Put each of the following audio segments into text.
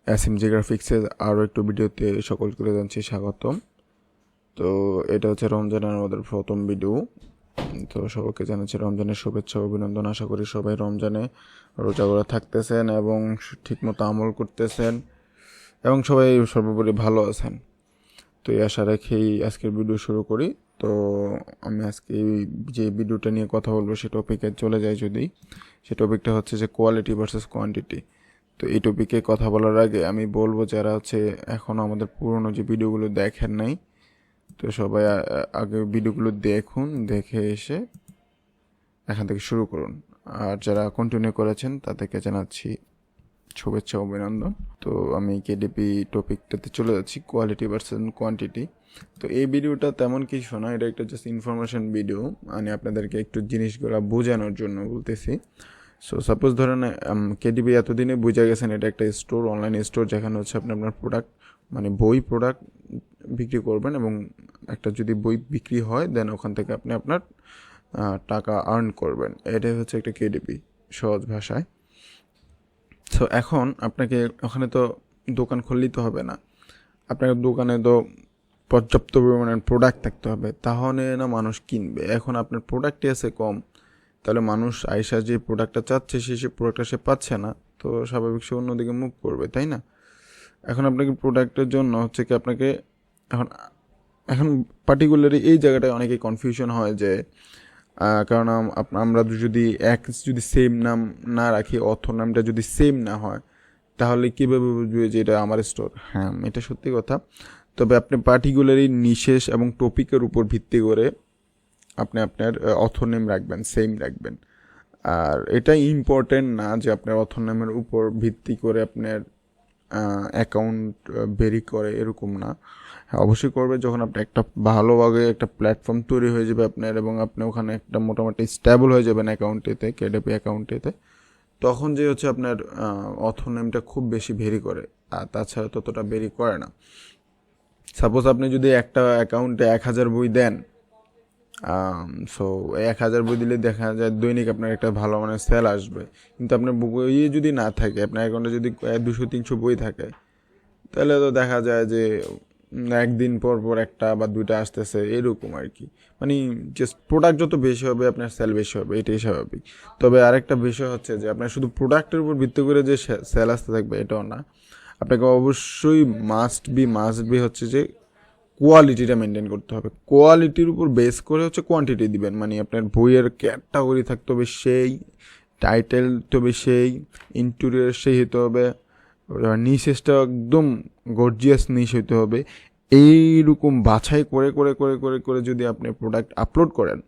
SMJ গ্রাফিক্সের আরও একটু ভিডিওতে সকলকে জানছি স্বাগতম। তো এটা হচ্ছে রমজানের আমাদের প্রথম ভিডিও। তো সবাইকে জানাচ্ছি রমজানের শুভেচ্ছা অভিনন্দন। আশা করি সবাই রমজানে রোজা করে থাকতেছেন এবং ঠিকমতো আমল করতেছেন এবং সবাই সর্বোপরি ভালো আছেন। তো এই আশা রেখেই আজকের ভিডিও শুরু করি। তো আমি আজকে যে ভিডিওটা নিয়ে কথা বলবো সে টপিকে চলে যাই যদি, সে টপিকটা হচ্ছে যে কোয়ালিটি ভার্সেস কোয়ান্টিটি। তো এই টপিকে কথা বলার আগে আমি বলবো যারা হচ্ছে এখনও আমাদের পুরনো যে ভিডিওগুলো দেখেন নাই, তো সবাই আগে ভিডিওগুলো দেখুন, দেখে এসে এখান থেকে শুরু করুন। আর যারা কন্টিনিউ করেছেন তাদেরকে জানাচ্ছি শুভেচ্ছা অভিনন্দন। তো আমি কেডিপি টপিকটাতে চলে যাচ্ছি, কোয়ালিটি ভার্সেস কোয়ান্টিটি। তো এই ভিডিওটা তেমন কিছু না, এটা একটা জাস্ট ইনফরমেশন ভিডিও, মানে আপনাদেরকে একটু জিনিসগুলো বোঝানোর জন্য বলতেছি। সো সাপোজ ধরেন কেডিপি এতদিনে বুঝে গেছেন এটা একটা স্টোর, অনলাইন স্টোর, যেখানে হচ্ছে আপনি আপনার প্রোডাক্ট মানে বই প্রোডাক্ট বিক্রি করবেন এবং একটা যদি বই বিক্রি হয় দেন ওখান থেকে আপনি আপনার টাকা আর্ন করবেন। এটাই হচ্ছে একটা কেডিপি সহজ ভাষায়। সো এখন আপনাকে ওখানে তো দোকান খুললেই তো হবে না, আপনার দোকানে তো পর্যাপ্ত পরিমাণের প্রোডাক্ট থাকতে হবে, তাহলে না মানুষ কিনবে। এখন আপনার প্রোডাক্টই আছে কম, তাহলে মানুষ আইসা যে প্রোডাক্টটা চাচ্ছে সে প্রোডাক্টটা সে পাচ্ছে না, তো স্বাভাবিক সে অন্যদিকে মুভ করবে, তাই না? এখন আপনাকে প্রোডাক্টের জন্য হচ্ছে কি আপনাকে এখন এখন পার্টিকুলারলি এই জায়গাটায় অনেকেই কনফিউশন হয় যে কারণ আমরা যদি সেম নাম না রাখি, অথর নামটা যদি সেম না হয়, তাহলে কীভাবে বুঝবে যে এটা আমার স্টোর? হ্যাঁ, এটা সত্যি কথা। তবে আপনি পার্টিকুলারলি নিশেষ এবং টপিকের উপর ভিত্তি করে আপনি আপনার অথর নেম রাখবেন, সেম রাখবেন। আর এটা ইম্পর্টেন্ট না যে আপনার অথর নেমের উপর ভিত্তি করে আপনার অ্যাকাউন্ট ভেরি করে, এরকম না। হ্যাঁ, অবশ্যই করবে যখন আপনি একটা ভালোভাবে একটা প্ল্যাটফর্ম তৈরি হয়ে যাবে আপনার, এবং আপনি ওখানে একটা মোটামুটি স্টেবল হয়ে যাবেন অ্যাকাউন্টেতে, কেডিপি অ্যাকাউন্টেতে, তখন যে হচ্ছে আপনার অথর নেমটা খুব বেশি ভেরি করে, আর তাছাড়া ততটা ভেরি করে না। সাপোজ আপনি যদি একটা অ্যাকাউন্টে 1000 বই দেন, সো 1000 বই দিলে দেখা যায় দৈনিক আপনার একটা ভালো মানের সেল আসবে। কিন্তু আপনার বই যদি না থাকে, আপনার অ্যাকাউন্টে যদি 200-300 বই থাকে, তাহলে তো দেখা যায় যে একদিন পর পর একটা বা দুইটা আসতেছে, এরকম আর কি। মানে জাস্ট প্রোডাক্ট যত বেশি হবে আপনার সেল বেশি হবে, এটাই স্বাভাবিক। তবে আরেকটা বিষয় হচ্ছে যে আপনার শুধু প্রোডাক্টের উপর ভিত্তি করে যে সেল আসতে থাকবে এটাও না, আপনাকে অবশ্যই মাস্ট বি হচ্ছে যে কোয়ালিটিটা মেনটেন করতে হবে। কোয়ালিটির উপর বেস করে হচ্ছে কোয়ান্টিটি দিবেন। মানে আপনার বইয়ের ক্যাটাগরি থাকতে হবে সেই, টাইটেল তো হবে সেই, ইন্টেরিয়র সেই হতে হবে, নিচেসটা একদম গর্জিয়াস নিচ হইতে হবে। এইরকম বাছাই করে করে করে করে করে যদি আপনি প্রোডাক্ট আপলোড করেন,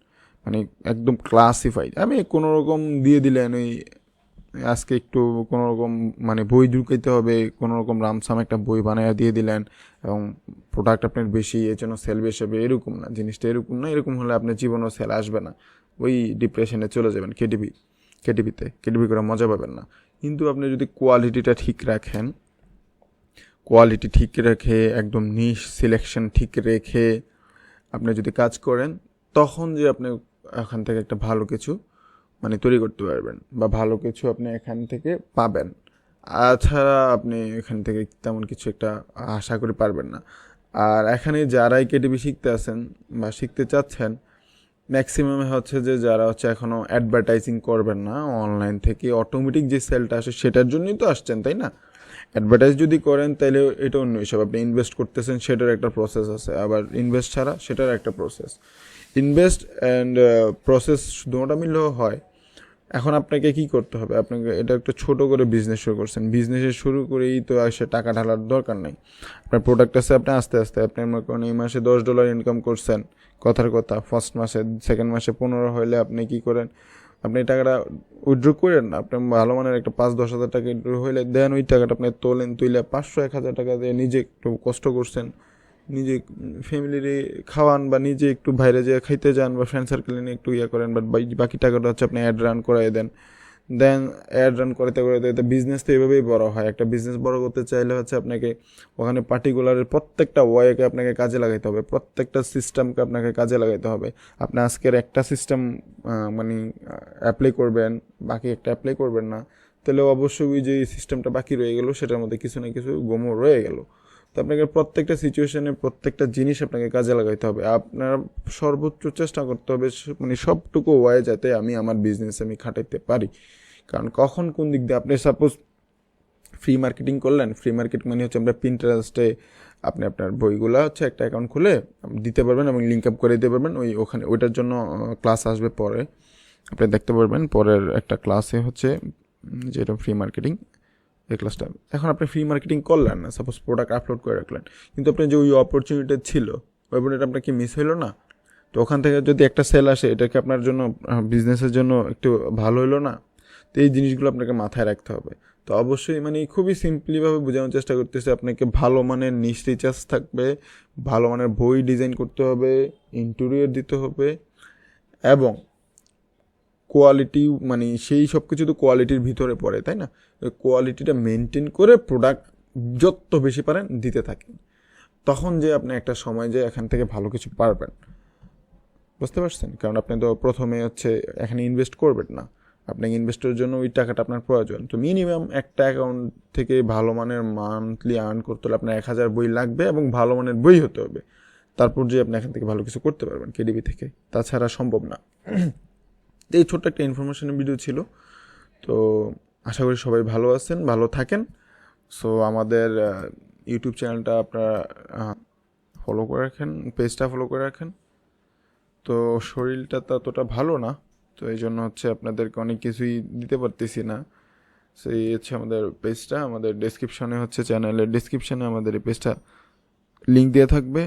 মানে একদম ক্লাসিফাইড, আমি কোনো রকম দিয়ে দিলেন ওই আজকে একটু কোনো রকম মানে বই ঢুকাইতে হবে, কোনো রকম রামসাম একটা বই বানাইয়া দিয়ে দিলেন এবং প্রোডাক্ট আপনার বেশি, এর জন্য সেল বেশি হবে, এরকম না। জিনিসটা এরকম না। এরকম হলে আপনার জীবনেও সেল আসবে না, ওই ডিপ্রেশনে চলে যাবেন। কেডিপি করে মজা পাবেন না। কিন্তু আপনি যদি কোয়ালিটিটা ঠিক রাখেন, কোয়ালিটি ঠিক রেখে একদম নিশ সিলেকশন ঠিক রেখে আপনি যদি কাজ করেন, তখন যে আপনি এখান থেকে একটা ভালো কিছু মানে তৈরি করতে পারবেন বা ভালো কিছু আপনি এখান থেকে পাবেন। তাছাড়া আপনি এখান থেকে তেমন কিছু একটা আশা করি পারবেন না। আর এখানে যারাই কেডিপি শিখতে আছেন বা শিখতে চাচ্ছেন, ম্যাক্সিমামে হচ্ছে যে যারা হচ্ছে এখনও অ্যাডভার্টাইজিং করবেন না, অনলাইন থেকে অটোমেটিক যে সেলটা আসে সেটার জন্যই তো আসছেন, তাই না? অ্যাডভার্টাইজ যদি করেন তাহলে এটা অন্য হিসাব। আপনি ইনভেস্ট করতেছেন, সেটার একটা প্রসেস আছে, আবার ইনভেস্ট ছাড়া সেটার একটা প্রসেস। ইনভেস্ট অ্যান্ড প্রসেস দুটোটা মিললেও হয়। এখন আপনাকে কি করতে হবে? আপনাকে এটা একটা ছোট করে বিজনেস শুরু করছেন, বিজনেসে শুরু করেই তো এসে টাকা ঢালার দরকার নেই। আপনার প্রোডাক্ট আছে, আপনি আস্তে আস্তে আপনি মনে করেন এই মাসে $10 ইনকাম করছেন, কথার কথা ফার্স্ট মাসে, সেকেন্ড মাসে 15 হলে আপনি কি করেন, আপনি টাকাটা উইথড্র করেন না, আপনি ভালো মানের একটা 5-10 হাজার টাকা হইলে দেন, ওই টাকাটা আপনি তুলে 500-1000 টাকা দিয়ে নিজে একটু কষ্ট করছেন, নিজে ফ্যামিলির খাওয়ান বা নিজে একটু বাইরে যেয়ে খাইতে যান বা ফ্রেন্ড সার্কেলে নিয়ে একটু ইয়ে করেন, বাট বাকি টাকাটা হচ্ছে আপনি অ্যাড রান করাই দেন। দেন অ্যাড রান করতে করতে বিজনেস তো এভাবেই বড় হয়। একটা বিজনেস বড় করতে চাইলে হচ্ছে আপনাকে ওখানে পার্টিকুলারের প্রত্যেকটা ওয়েকে আপনাকে কাজে লাগাইতে হবে, প্রত্যেকটা সিস্টেমকে আপনাকে কাজে লাগাইতে হবে। আপনি আজকের একটা সিস্টেম মানে অ্যাপ্লাই করবেন, বাকি একটা অ্যাপ্লাই করবেন না। তাহলে অবশ্যই ওই যে সিস্টেমটা বাকি রয়ে গেল সেটার মধ্যে কিছু না কিছু গোমো রয়ে গেল। তো আপনাকে প্রত্যেকটা সিচুয়েশনে প্রত্যেকটা জিনিস আপনাকে কাজে লাগাইতে হবে, আপনার সর্বোচ্চ চেষ্টা করতে হবে মানে সবটুকু ওয়াই যাতে আমি আমার বিজনেস আমি খাটাইতে পারি। কারণ কখন কোন দিক দিয়ে আপনি সাপোজ ফ্রি মার্কেটিং করলেন, ফ্রি মার্কেটিং মানে হচ্ছে আমরা পিন্টারেস্টে আপনি আপনার বইগুলো হচ্ছে একটা অ্যাকাউন্ট খুলে দিতে পারবেন এবং লিঙ্ক আপ করে দিতে পারবেন। ওখানে ওইটার জন্য ক্লাস আসবে পরে, আপনি দেখতে পারবেন পরের একটা ক্লাসে হচ্ছে যেটা ফ্রি মার্কেটিং এই ক্লাসটা। এখন আপনি ফ্রি মার্কেটিং করলেন না, সাপোজ প্রোডাক্ট আপলোড করে রাখলেন, কিন্তু আপনি যে ওই অপরচুনিটি ছিল ওই অপরচুনিটি আপনার কি মিস হইলো না? তো ওখান থেকে যদি একটা সেল আসে এটা কি আপনার জন্য বিজনেসের জন্য একটু ভালো হলো না? তো এই জিনিসগুলো আপনাকে মাথায় রাখতে হবে। তো অবশ্যই মানে খুবই সিম্পলিভাবে বোঝানোর চেষ্টা করতেছে, আপনাকে ভালো মানের নিশ রিচার্জ থাকবে, ভালো মানের বই ডিজাইন করতে হবে, ইন্টেরিয়র দিতে হবে এবং কোয়ালিটি মানে সেই সব কিছু তো কোয়ালিটির ভিতরে পড়ে, তাই না? ওই কোয়ালিটিটা মেনটেন করে প্রোডাক্ট যত বেশি পারেন দিতে থাকেন, তখন যে আপনি একটা সময় যে এখান থেকে ভালো কিছু পারবেন। বুঝতে পারছেন? কারণ আপনি তো প্রথমে হচ্ছে এখানে ইনভেস্ট করবেন না, আপনাকে ইনভেস্টের জন্য ওই টাকাটা আপনার প্রয়োজন। তো মিনিমাম একটা অ্যাকাউন্ট থেকে ভালো মানের মান্থলি আর্ন করতে হলে আপনার 1000 বই লাগবে এবং ভালো মানের বই হতে হবে, তারপর যে আপনি এখান থেকে ভালো কিছু করতে পারবেন কেডিবি থেকে, তাছাড়া সম্ভব না। তো এই ছোট্ট একটা ইনফরমেশনের ভিডিও ছিল। তো আশা করি সবাই ভালো আছেন, ভালো থাকেন। সো আমাদের ইউটিউব চ্যানেলটা আপনারা ফলো করে রাখেন, পেজটা ফলো করে রাখেন। তো শরীরটা ততটা ভালো না, তো এই জন্য হচ্ছে আপনাদেরকে অনেক কিছুই দিতে পারতেছি না। সেই হচ্ছে আমাদের পেজটা, আমাদের ডেসক্রিপশনে হচ্ছে চ্যানেলের ডেসক্রিপশনে আমাদের এই পেজটা লিঙ্ক দেওয়া থাকবে।